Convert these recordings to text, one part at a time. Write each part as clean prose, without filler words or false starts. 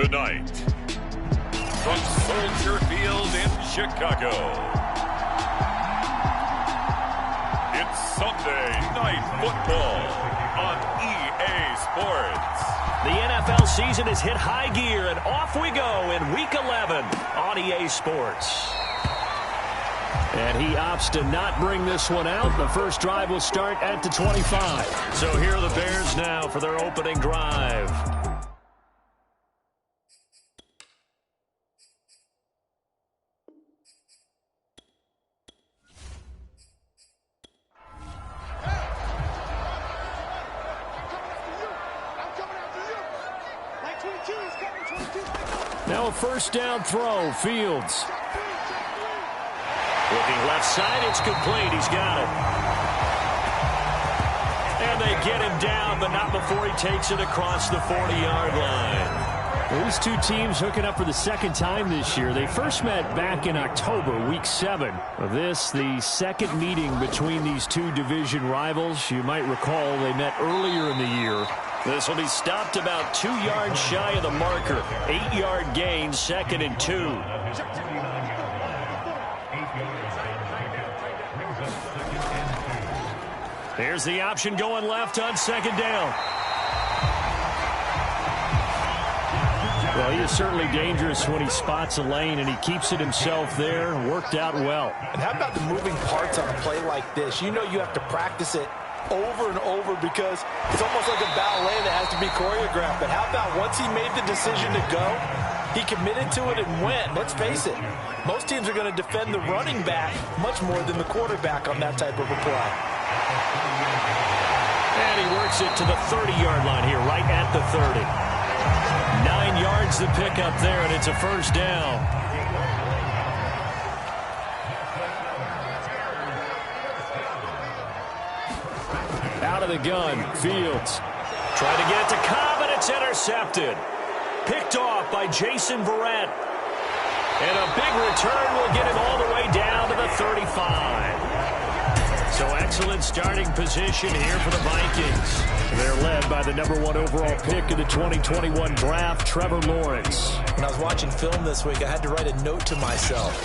the night. From Soldier Field in Chicago, it's Sunday Night Football on EA Sports. The NFL season has hit high gear, and off we go in Week 11 on EA Sports. And he opts to not bring this one out. The first drive will start at the 25. So here are the Bears now for their opening drive. Now a first down throw, Fields. Looking left side, it's complete. He's got it. And they get him down, but not before he takes it across the 40-yard line. These two teams hooking up for the second time this year. They first met back in October, Week 7. This, the second meeting between these two division rivals. You might recall they met earlier in the year. This will be stopped about 2 yards shy of the marker. 8-yard gain, 2nd and 2. Here's the option going left on second down. Well, he is certainly dangerous when he spots a lane, and he keeps it himself there. Worked out well. And how about the moving parts on a play like this? You know you have to practice it over and over because it's almost like a ballet that has to be choreographed. But how about once he made the decision to go, he committed to it and went. Let's face it, most teams are going to defend the running back much more than the quarterback on that type of a play. And he works it to the 30-yard line here, right at the 30. 9 yards to pick up there, and it's a first down. Out of the gun, Fields. Trying to get it to Cobb, and it's intercepted. Picked off by Jason Verrett. And a big return will get him all the way down to the 35. So excellent starting position here for the Vikings. They're led by the #1 overall pick of the 2021 draft, Trevor Lawrence. When I was watching film this week, I had to write a note to myself.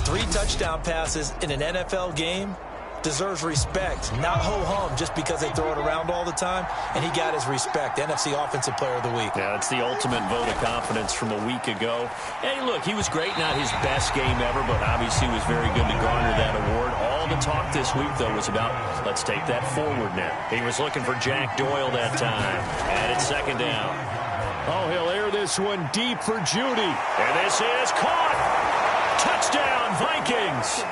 3 touchdown passes in an NFL game deserves respect, not ho-hum just because they throw it around all the time. And he got his respect. NFC Offensive Player of the Week. Yeah, it's the ultimate vote of confidence from a week ago. Hey, look, he was great. Not his best game ever, but obviously was very good to garner that award. All the talk this week, though, was about let's take that forward now. He was looking for Jack Doyle that time. And it's second down. Oh, he'll air this one deep for Judy. And this is caught. Touchdown, Vikings.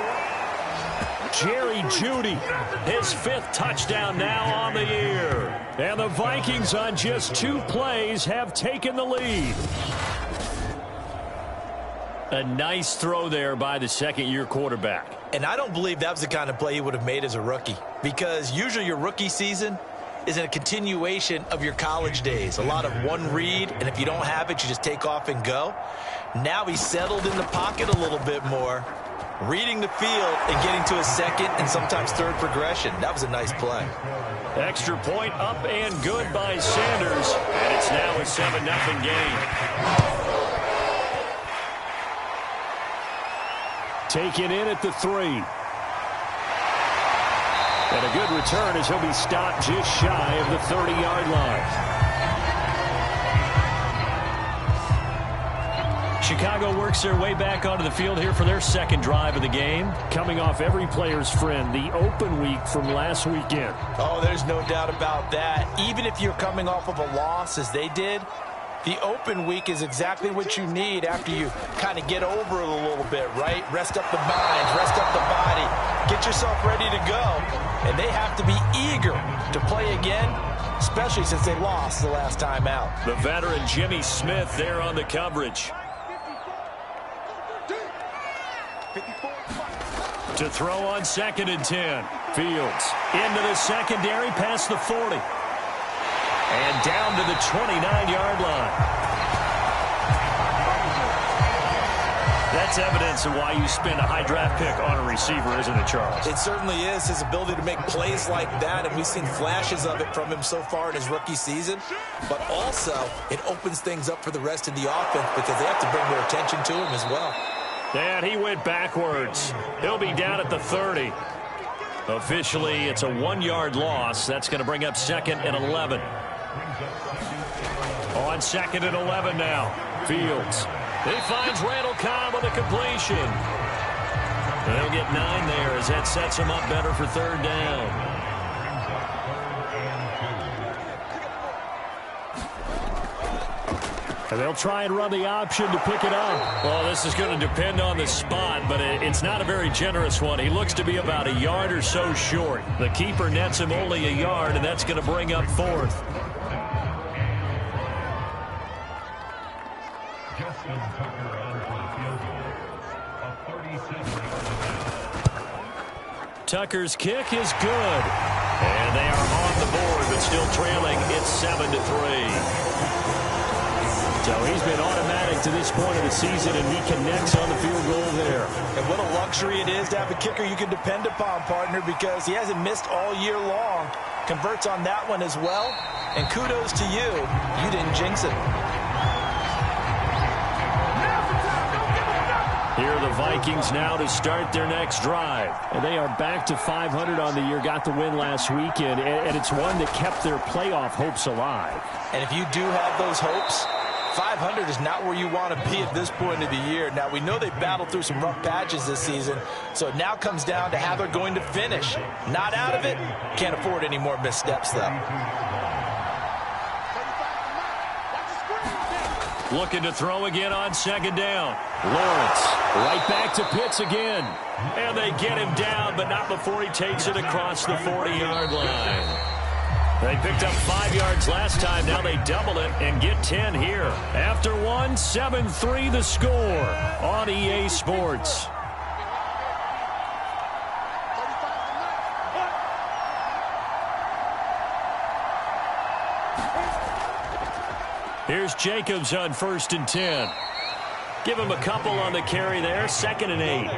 Jerry Jeudy, his 5th touchdown now on the year. And the Vikings on just 2 plays have taken the lead. A nice throw there by the second-year quarterback. And I don't believe that was the kind of play he would have made as a rookie, because usually your rookie season is a continuation of your college days. A lot of one read, and if you don't have it, you just take off and go. Now he's settled in the pocket a little bit more, reading the field and getting to a second and sometimes third progression. That was a nice play. Extra point up and good by Sanders. And it's now a 7-0 game. Taken in at the 3. And a good return as he'll be stopped just shy of the 30-yard line. Chicago works their way back onto the field here for their second drive of the game. Coming off every player's friend, the open week from last weekend. Oh, there's no doubt about that. Even if you're coming off of a loss as they did, the open week is exactly what you need after you kind of get over it a little bit, right? Rest up the mind, rest up the body, get yourself ready to go. And they have to be eager to play again, especially since they lost the last time out. The veteran Jimmy Smith there on the coverage. To throw on 2nd and 10. Fields into the secondary past the 40. And down to the 29-yard line. That's evidence of why you spend a high draft pick on a receiver, isn't it, Charles? It certainly is, his ability to make plays like that, and we've seen flashes of it from him so far in his rookie season. But also, it opens things up for the rest of the offense because they have to bring their attention to him as well. And he went backwards. He'll be down at the 30. Officially, it's a 1-yard loss. That's going to bring up 2nd and 11. On 2nd and 11 now. Fields. He finds Randall Cobb with a completion. They'll get 9 there as that sets him up better for 3rd down. And they'll try and run the option to pick it up. Well, this is going to depend on the spot, but it's not a very generous one. He looks to be about a yard or so short. The keeper nets him only a yard, and that's going to bring up 4th. Tucker's kick is good. And they are on the board, but still trailing. It's 7-3. So he's been automatic to this point of the season, and he connects on the field goal there. And what a luxury it is to have a kicker you can depend upon, partner, because he hasn't missed all year long. Converts on that one as well. And kudos to you. You didn't jinx it. Here are the Vikings now to start their next drive. And they are back to 500 on the year, got the win last weekend, and it's one that kept their playoff hopes alive. And if you do have those hopes, 500 is not where you want to be at this point of the year. Now, we know they battled through some rough patches this season, so it now comes down to how they're going to finish. Not out of it. Can't afford any more missteps, though. Looking to throw again on 2nd down. Lawrence right back to Pitts again. And they get him down, but not before he takes it across the 40-yard line. They picked up 5 yards last time. Now they double it and get 10 here. After one, 7-3 the score on EA Sports. Here's Jacobs on 1st and 10. Give him a couple on the carry there. 2nd and 8.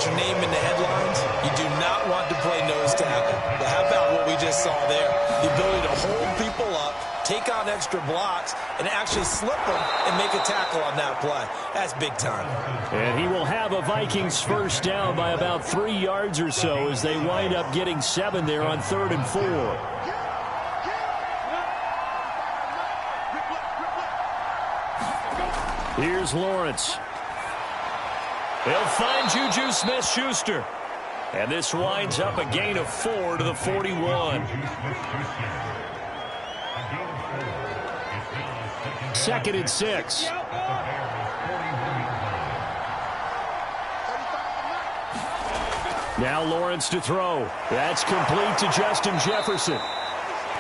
Your name in the headlines, you do not want to play nose tackle. But how about what we just saw there? The ability to hold people up, take on extra blocks, and actually slip them and make a tackle on that play. That's big time. And he will have a Vikings 1st down by about 3 yards or so as they wind up getting 7 there on 3rd and 4. Here's Lawrence. They'll find Juju Smith-Schuster. And this winds up a gain of 4 to the 41. 2nd and 6. Now Lawrence to throw. That's complete to Justin Jefferson.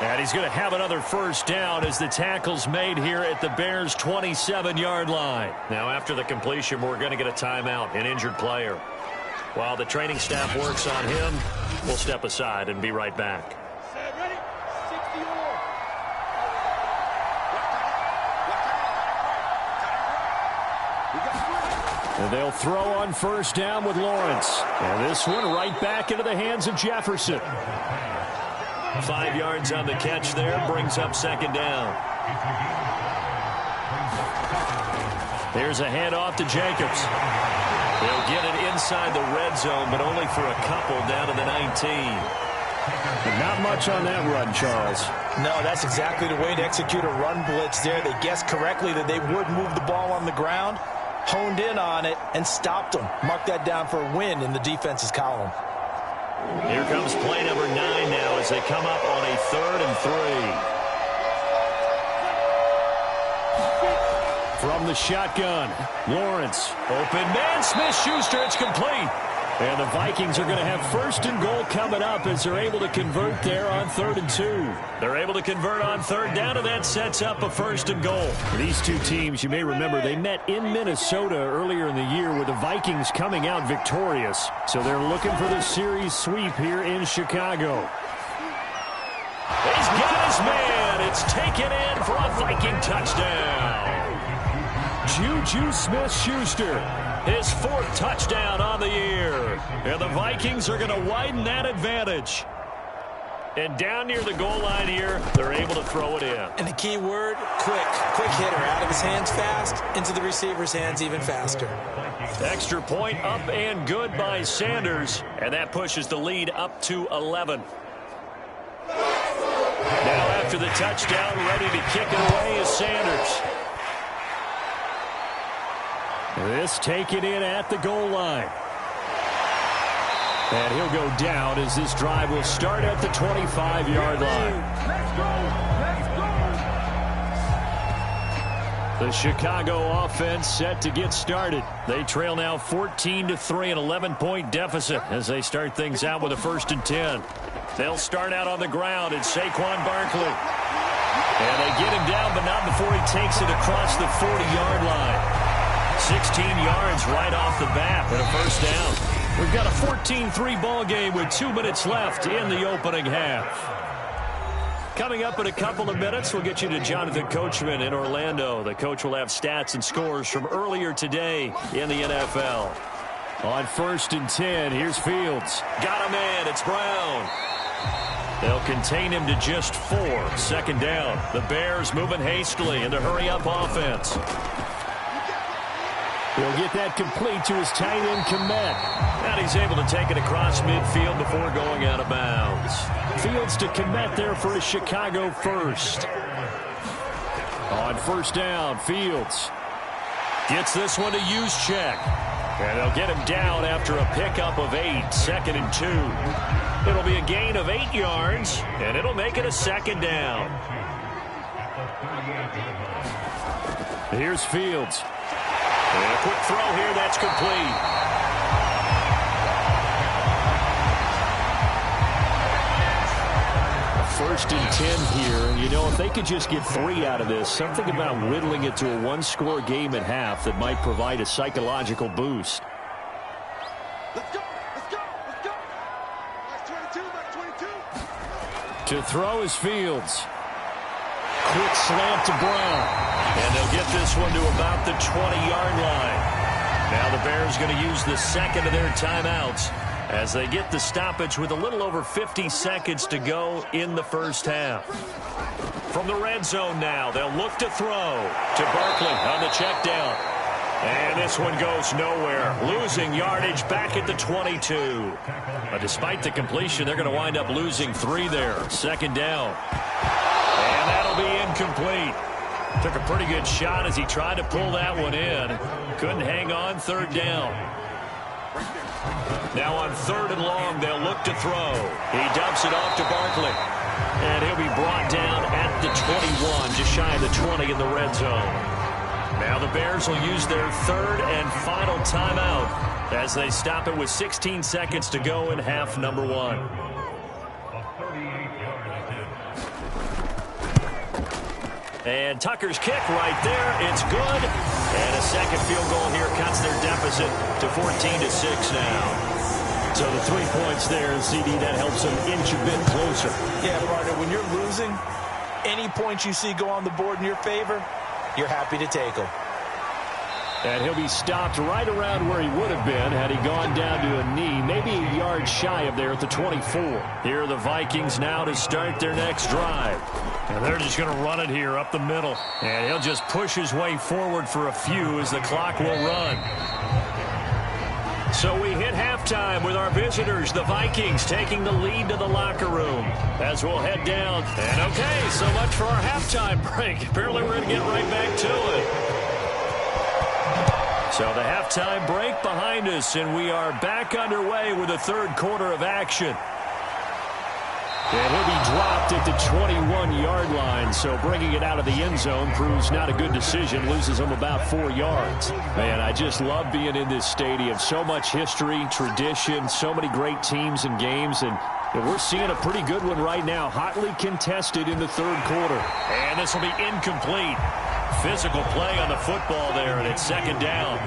And he's going to have another 1st down as the tackle's made here at the Bears' 27-yard line. Now, after the completion, we're going to get a timeout, an injured player. While the training staff works on him, we'll step aside and be right back. And they'll throw on 1st down with Lawrence. And this one right back into the hands of Jefferson. 5 yards on the catch there, brings up 2nd down. There's a handoff to Jacobs. They'll get it inside the red zone, but only for a couple down to the 19. Not much on that run, Charles. No, that's exactly the way to execute a run blitz there. They guessed correctly that they would move the ball on the ground, honed in on it, and stopped them. Mark that down for a win in the defense's column. Here comes play number 9 now as they come up on a 3rd and 3. From the shotgun, Lawrence. Open man, Smith-Schuster. It's complete. And the Vikings are going to have 1st and goal coming up as they're able to convert there on 3rd and 2. They're able to convert on 3rd down, and that sets up a 1st and goal. These two teams, you may remember, they met in Minnesota earlier in the year with the Vikings coming out victorious. So they're looking for the series sweep here in Chicago. He's got his man. It's taken in for a Viking touchdown. Juju Smith-Schuster. His 4th touchdown on the year. And the Vikings are going to widen that advantage. And down near the goal line here, they're able to throw it in. And the key word, quick. Quick hitter. Out of his hands fast, into the receiver's hands even faster. Extra point up and good by Sanders. And that pushes the lead up to 11. Now after the touchdown, ready to kick it away is Sanders. This taken in at the goal line. And he'll go down as this drive will start at the 25-yard line. The Chicago offense set to get started. They trail now 14-3, an 11-point deficit as they start things out with a 1st and 10. They'll start out on the ground, and Saquon Barkley. And they get him down, but not before he takes it across the 40-yard line. 16 yards right off the bat and a 1st down. We've got a 14-3 ball game with 2 minutes left in the opening half. Coming up in a couple of minutes, we'll get you to Jonathan Coachman in Orlando. The coach will have stats and scores from earlier today in the NFL. On 1st and 10, here's Fields. Got him in. It's Brown. They'll contain him to just 4. 2nd down. The Bears moving hastily in the hurry-up offense. He'll get that complete to his tight end, Kmet. And he's able to take it across midfield before going out of bounds. Fields to Kmet there for a Chicago 1st. On 1st down, Fields gets this one to Juszczyk. And they'll get him down after a pickup of 8. 2nd and 2. It'll be a gain of 8 yards, and it'll make it a 2nd down. Here's Fields. And a quick throw here, that's complete. A 1st and 10 here, and you know, if they could just get 3 out of this, something about whittling it to a 1-score game at half that might provide a psychological boost. Let's go, let's go, let's go. That's 22, that's 22. To throw is Fields. Quick slant to Brown. And they'll get this one to about the 20-yard line. Now the Bears going to use the 2nd of their timeouts as they get the stoppage with a little over 50 seconds to go in the 1st half. From the red zone now, they'll look to throw to Barkley on the check down. And this one goes nowhere, losing yardage back at the 22. But despite the completion, they're going to wind up losing 3 there. 2nd down. And that'll be incomplete. Took a pretty good shot as he tried to pull that one in. Couldn't hang on. 3rd down. Now on 3rd and long, they'll look to throw. He dumps it off to Barkley. And he'll be brought down at the 21, just shy of the 20 in the red zone. Now the Bears will use their 3rd and final timeout as they stop it with 16 seconds to go in half number 1. And Tucker's kick right there. It's good. And a 2nd field goal here cuts their deficit to 14-6 now. So the 3 points there, CD, that helps them inch a bit closer. Yeah, partner, when you're losing, any points you see go on the board in your favor, you're happy to take them. And he'll be stopped right around where he would have been had he gone down to a knee, maybe a yard shy of there at the 24. Here are the Vikings now to start their next drive. And they're just going to run it here up the middle. And he'll just push his way forward for a few as the clock will run. So we hit halftime with our visitors, the Vikings, taking the lead to the locker room as we'll head down. And okay, so much for our halftime break. Apparently we're going to get right back to it. So the halftime break behind us, and we are back underway with the 3rd quarter of action. And he'll be dropped at the 21-yard line, so bringing it out of the end zone proves not a good decision, loses him about 4 yards. Man, I just love being in this stadium. So much history, tradition, so many great teams and games, and we're seeing a pretty good one right now, hotly contested in the third quarter. And this will be incomplete. Physical play on the football there, and it's second down.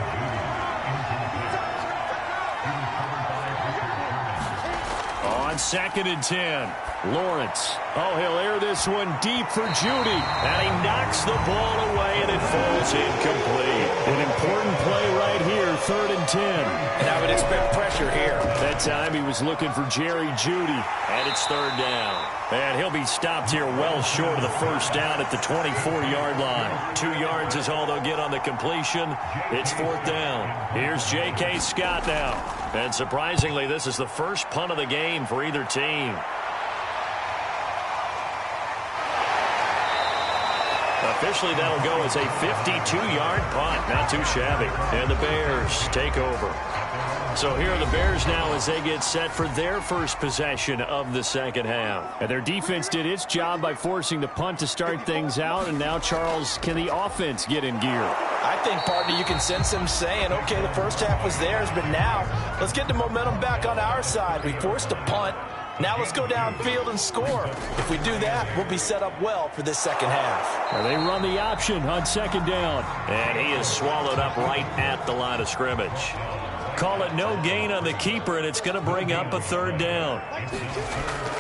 On 2nd and 10. Lawrence. Oh, he'll air this one deep for Judy. And he knocks the ball away, and it falls incomplete. An important play right here, 3rd and 10. And I would expect pressure here. That time he was looking for Jerry Judy. And it's 3rd down. And he'll be stopped here well short of the first down at the 24-yard line. 2 yards is all they'll get on the completion. It's 4th down. Here's J.K. Scott now. And surprisingly, this is the first punt of the game for either team. Officially, that'll go as a 52-yard punt. Not too shabby. And the Bears take over. So here are the Bears now as they get set for their first possession of the second half. And their defense did its job by forcing the punt to start things out. And now, Charles, can the offense get in gear? I think, partner, you can sense them saying, okay, the first half was theirs, but now let's get the momentum back on our side. We forced a punt. Now let's go downfield and score. If we do that, we'll be set up well for this second half. Well, they run the option on 2nd down. And he is swallowed up right at the line of scrimmage. Call it no gain on the keeper, and it's going to bring up a 3rd down.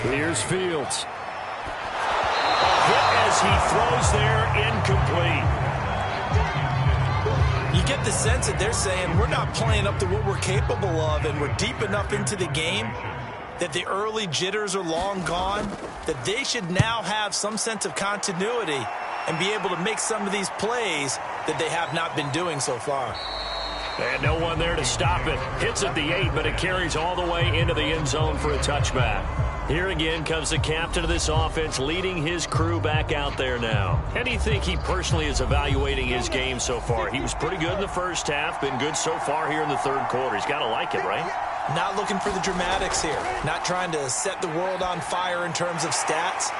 Here's Fields. A hit as he throws there, incomplete. You get the sense that they're saying we're not playing up to what we're capable of, and we're deep enough into the game that the early jitters are long gone, that they should now have some sense of continuity and be able to make some of these plays that they have not been doing so far. And no one there to stop it. Hits at the 8, but it carries all the way into the end zone for a touchback. Here again comes the captain of this offense, leading his crew back out there now. How do you think he personally is evaluating his game so far? He was pretty good in the first half, been good so far here in the third quarter. He's got to like it, right? Not looking for the dramatics here. Not trying to set the world on fire in terms of stats.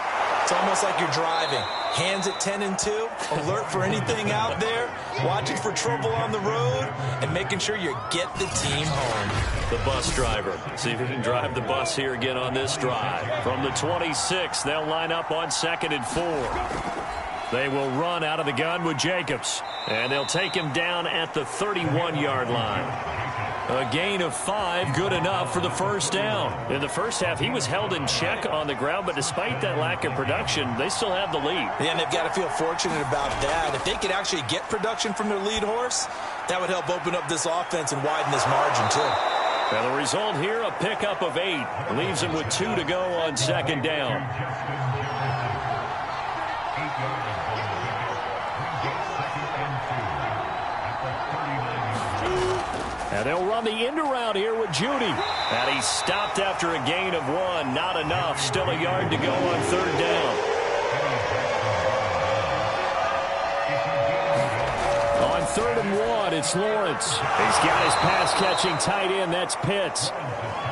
It's almost like you're driving. Hands at 10 and 2, alert for anything out there, watching for trouble on the road, and making sure you get the team home. The bus driver. See if he can drive the bus here again on this drive. From the 26, they'll line up on 2nd and 4. They will run out of the gun with Jacobs. And they'll take him down at the 31-yard line. A gain of 5, good enough for the first down. In the first half, he was held in check on the ground, but despite that lack of production, they still have the lead. Yeah, and they've got to feel fortunate about that. If they could actually get production from their lead horse, that would help open up this offense and widen this margin, too. Now the result here, a pickup of 8. Leaves him with 2 to go on 2nd down. And they'll run the end around here with Judy. And he's stopped after a gain of 1. Not enough. Still a yard to go on 3rd down. On 3rd and 1, it's Lawrence. He's got his pass-catching tight end. That's Pitts.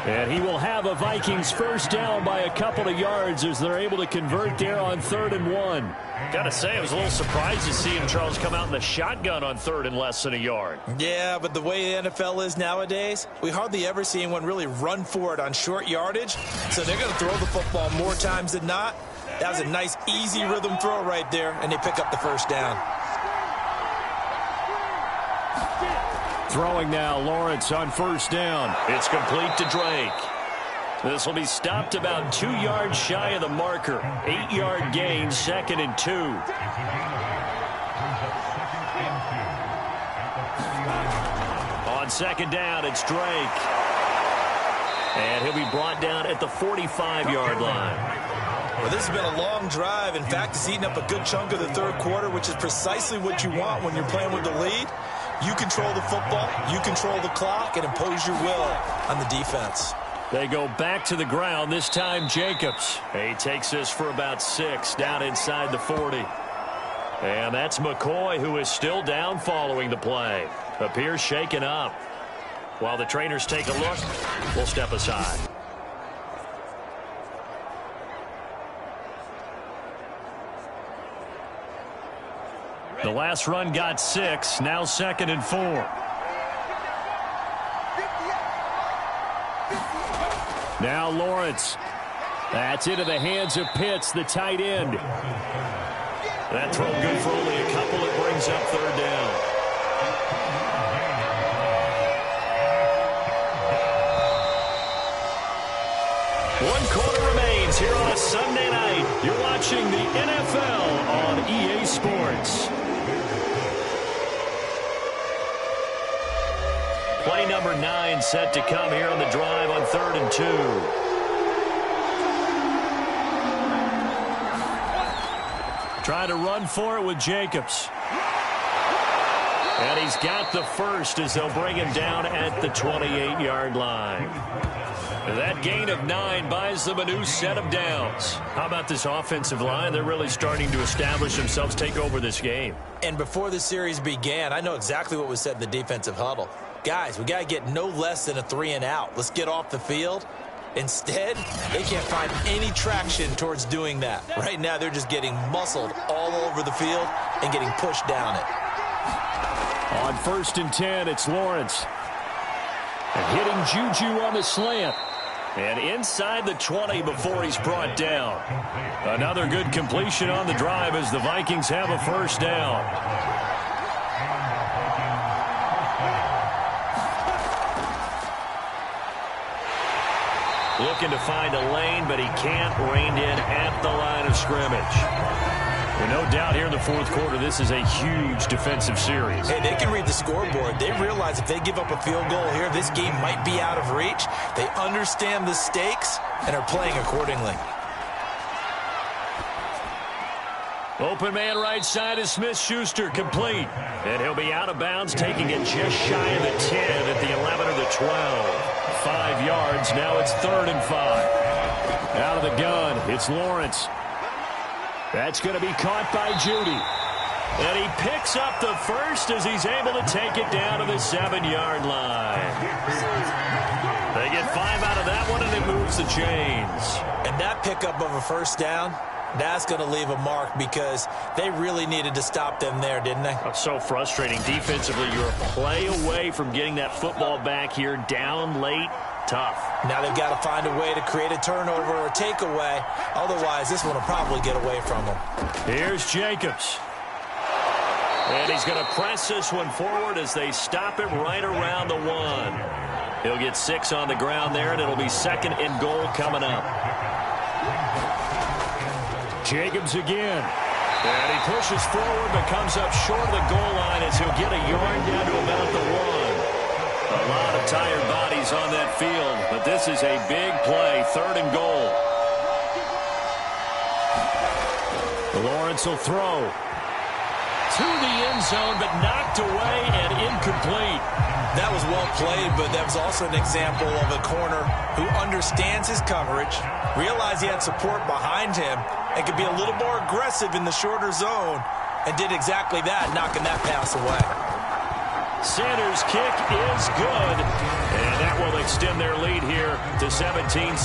And he will have a Vikings first down by a couple of yards as they're able to convert there on 3rd and 1. Got to say, I was a little surprised to see him, Charles, come out in the shotgun on 3rd and less than a yard. Yeah, but the way the NFL is nowadays, we hardly ever see anyone really run for it on short yardage. So they're going to throw the football more times than not. That was a nice, easy rhythm throw right there, and they pick up the first down. Throwing now, Lawrence on first down. It's complete to Drake. This will be stopped about 2 yards shy of the marker. 8-yard gain, 2nd and 2. On 2nd down, it's Drake. And he'll be brought down at the 45-yard line. Well, this has been a long drive. In fact, it's eaten up a good chunk of the third quarter, which is precisely what you want when you're playing with the lead. You control the football, you control the clock, and impose your will on the defense. They go back to the ground, this time Jacobs. He takes this for about 6 down inside the 40. And that's McCoy, who is still down following the play. Appears shaken up. While the trainers take a look, we'll step aside. The last run got 6. Now 2nd and 4. Now Lawrence. That's into the hands of Pitts, the tight end. That throw good for only a couple. It brings up 3rd down. One quarter remains here on a Sunday night. You're watching the NFL on EA Sports. Play number 9 set to come here on the drive on 3rd and 2. Trying to run for it with Jacobs. And he's got the first as they'll bring him down at the 28-yard line. That gain of 9 buys them a new set of downs. How about this offensive line? They're really starting to establish themselves, take over this game. And before the series began, I know exactly what was said in the defensive huddle. Guys, we got to get no less than a 3-and-out. Let's get off the field. Instead, they can't find any traction towards doing that. Right now, they're just getting muscled all over the field and getting pushed down it. On 1st and 10, it's Lawrence. And hitting Juju on the slant. And inside the 20 before he's brought down. Another good completion on the drive as the Vikings have a 1st down. Looking to find a lane, but he can't. Reined in at the line of scrimmage. Well, no doubt here in the 4th quarter, this is a huge defensive series. Hey, they can read the scoreboard. They realize if they give up a field goal here, this game might be out of reach. They understand the stakes and are playing accordingly. Open man right side is Smith-Schuster, complete. And he'll be out of bounds, taking it just shy of the 10 at the 11 or the 12. 5 yards, now it's 3rd and 5. Out of the gun, it's Lawrence. That's going to be caught by Judy. And he picks up the first as he's able to take it down to the 7-yard line. They get 5 out of that one, and it moves the chains. And that pickup of a 1st down, that's going to leave a mark because they really needed to stop them there, didn't they? It's so frustrating. Defensively, you're a play away from getting that football back here down late. Tough. Now they've got to find a way to create a turnover or takeaway. Otherwise, this one will probably get away from them. Here's Jacobs. And he's going to press this one forward as they stop it right around the 1. He'll get 6 on the ground there, and it'll be 2nd and goal coming up. Jacobs again. And he pushes forward but comes up short of the goal line as he'll get a yard down to about the 1. A lot of tired bodies on that field, but this is a big play, 3rd and goal. Lawrence will throw. To the end zone, but knocked away and incomplete. That was well played, but that was also an example of a corner who understands his coverage, realized he had support behind him, and could be a little more aggressive in the shorter zone, and did exactly that, knocking that pass away. Sanders' kick is good, and that will extend their lead here to 17-6.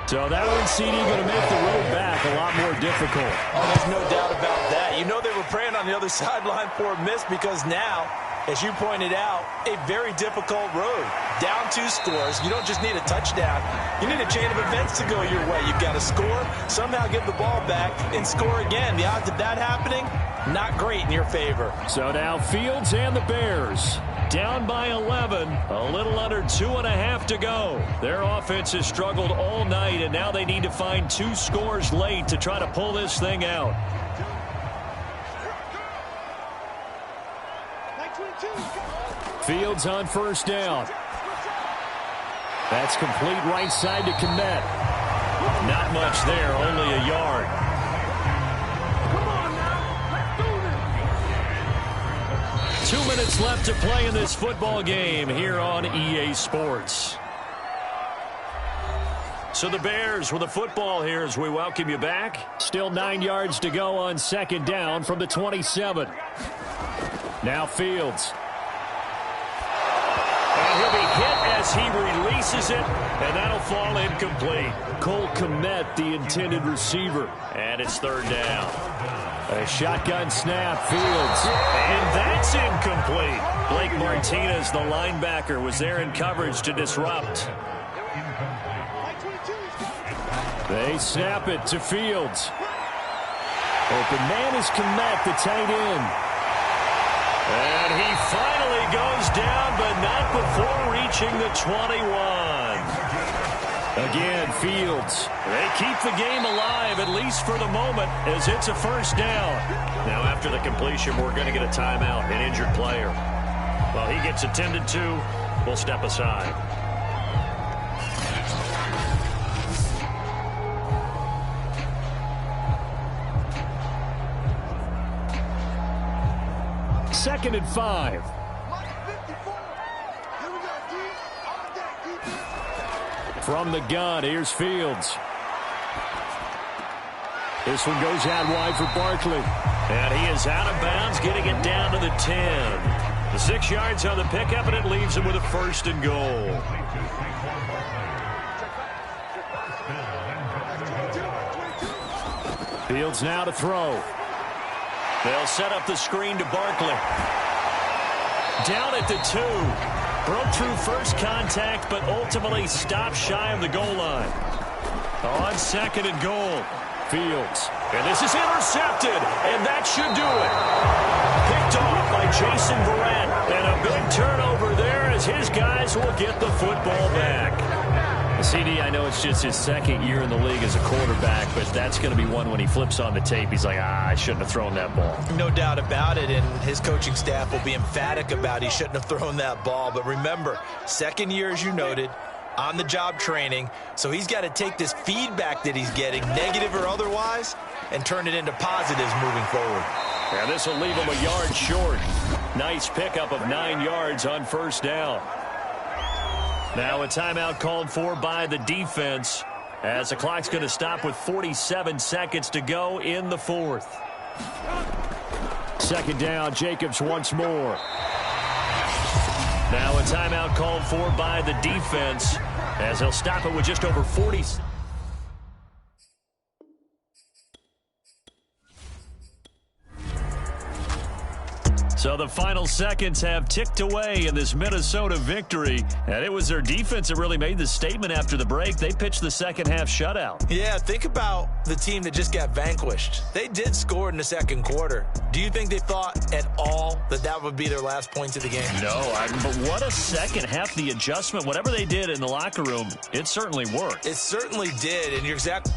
So that one, CD, going to make the road back a lot more difficult. Oh, there's no doubt about that. You know they were praying on the other sideline for a miss because now, as you pointed out, a very difficult road. Down 2 scores. You don't just need a touchdown. You need a chain of events to go your way. You've got to score, somehow get the ball back, and score again. The odds of that happening, not great in your favor. So now Fields and the Bears down by 11, a little under 2.5 to go. Their offense has struggled all night, and now they need to find 2 scores late to try to pull this thing out. Fields on 1st down. That's complete right side to Kmet. Not much there, only a yard. Come on now, let's do this. 2 minutes left to play in this football game here on EA Sports. So the Bears with the football here as we welcome you back. Still 9 yards to go on 2nd down from the 27. Now Fields. And he'll be hit as he releases it And that'll fall incomplete. Cole Kmet, the intended receiver. And it's third down. A shotgun snap, Fields. And that's incomplete. Blake Martinez, the linebacker, was there in coverage to disrupt. They snap it to Fields. Open man is Kmet, the tight end. And he finally goes down, but not before reaching the 21. Again, Fields. They keep the game alive, at least for the moment, as it's a first down. Now, after the completion, we're going to get a timeout, an injured player. Well, he gets attended to. We'll step aside. Second and 5. From the gun, here's Fields. This one goes out wide for Barkley. And he is out of bounds, getting it down to the 10. The 6 yards on the pickup, and it leaves him with a first and goal. Fields now to throw. They'll set up the screen to Barkley. Down at the 2. Broke through first contact, but ultimately stopped shy of the goal line. On second and goal. Fields. And this is intercepted, and that should do it. Picked off by Jason Verrett. And a big turnover there as his guys will get the football back. CD, I know it's just his second year in the league as a quarterback, but that's going to be one when he flips on the tape. He's like, I shouldn't have thrown that ball. No doubt about it, and his coaching staff will be emphatic about he shouldn't have thrown that ball. But remember, second year, as you noted, on-the-job training, so he's got to take this feedback that he's getting, negative or otherwise, and turn it into positives moving forward. And this will leave him a yard short. Nice pickup of 9 yards on first down. Now a timeout called for by the defense as the clock's going to stop with 47 seconds to go in the fourth. Second down, Jacobs once more. Now a timeout called for by the defense as they'll stop it with just over 40. So the final seconds have ticked away in this Minnesota victory. And it was their defense that really made the statement after the break. They pitched the second half shutout. Yeah, think about the team that just got vanquished. They did score in the second quarter. Do you think they thought at all that that would be their last points of the game? No, but what a second half. The adjustment, whatever they did in the locker room, it certainly worked. It certainly did, and you're exactly